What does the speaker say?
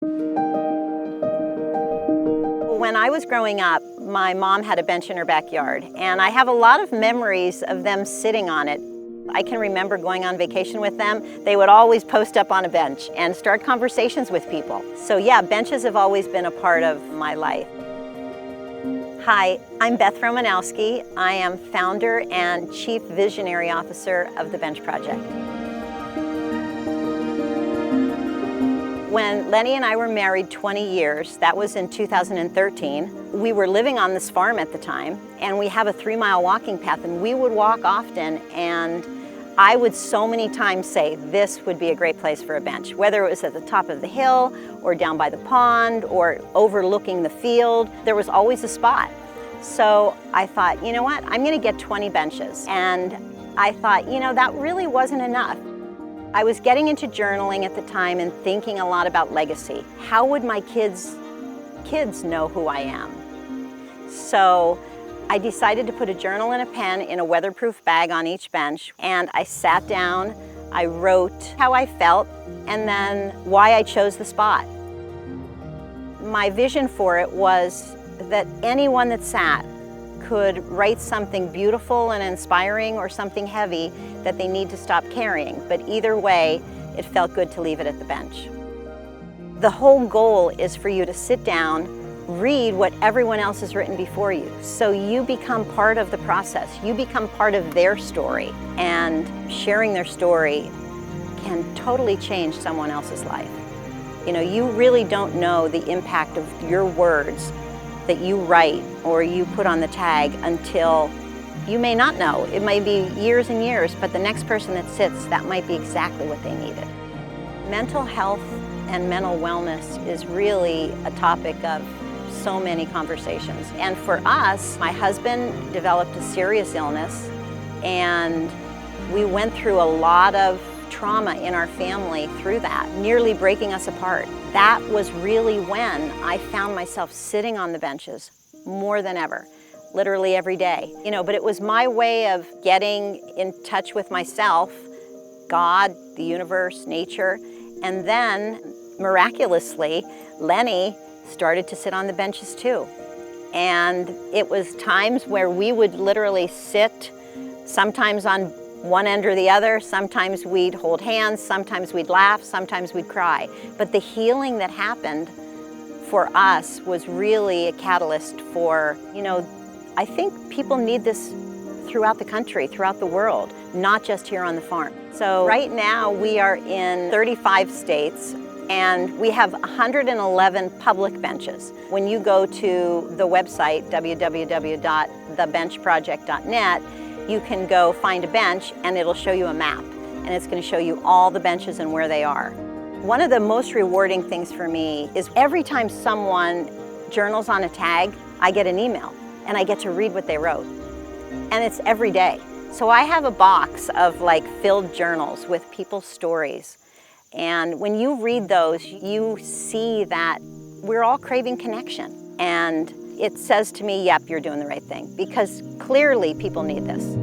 When I was growing up, my mom had a bench in her backyard, and I have a lot of memories of them sitting on it. I can remember going on vacation with them. They would always post up on a bench and start conversations with people. So yeah, benches have always been a part of my life. Hi, I'm Beth Romanowski. I am founder and Chief Visionary Officer of the Bench Project. When Lenny and I were married 20 years, that was in 2013, we were living on this farm at the time, and we have a 3-mile walking path, and we would walk often, and I would so many times say this would be a great place for a bench, whether it was at the top of the hill or down by the pond or overlooking the field. There was always a spot. So I thought, you know what, I'm going to get 20 benches. And I thought, you know, that really wasn't enough. I was getting into journaling at the time and thinking a lot about legacy. How would my kids know who I am? So I decided to put a journal and a pen in a weatherproof bag on each bench, and I sat down, I wrote how I felt, and then why I chose the spot. My vision for it was that anyone that sat could write something beautiful and inspiring or something heavy that they need to stop carrying. But either way, it felt good to leave it at the bench. The whole goal is for you to sit down, read what everyone else has written before you. So you become part of the process. You become part of their story. And sharing their story can totally change someone else's life. You know, you really don't know the impact of your words that you write or you put on the tag until you may not know. It may be years and years, but the next person that sits, that might be exactly what they needed. Mental health and mental wellness is really a topic of so many conversations. And for us, my husband developed a serious illness, and we went through a lot of trauma in our family through that, nearly breaking us apart. That was really when I found myself sitting on the benches more than ever, literally every day. You know, but it was my way of getting in touch with myself, God, the universe, nature, and then miraculously, Lenny started to sit on the benches too. And it was times where we would literally sit, sometimes on one end or the other. Sometimes we'd hold hands, sometimes we'd laugh, sometimes we'd cry. But the healing that happened for us was really a catalyst for, you know, I think people need this throughout the country, throughout the world, not just here on the farm. So right now we are in 35 states, and we have 111 public benches. When you go to the website, www.thebenchproject.net, you can go find a bench and it'll show you a map, and it's going to show you all the benches and where they are. One of the most rewarding things for me is every time someone journals on a tag, I get an email and I get to read what they wrote. And it's every day. So I have a box of like filled journals with people's stories. And when you read those, you see that we're all craving connection. And it says to me, yep, you're doing the right thing, because clearly people need this.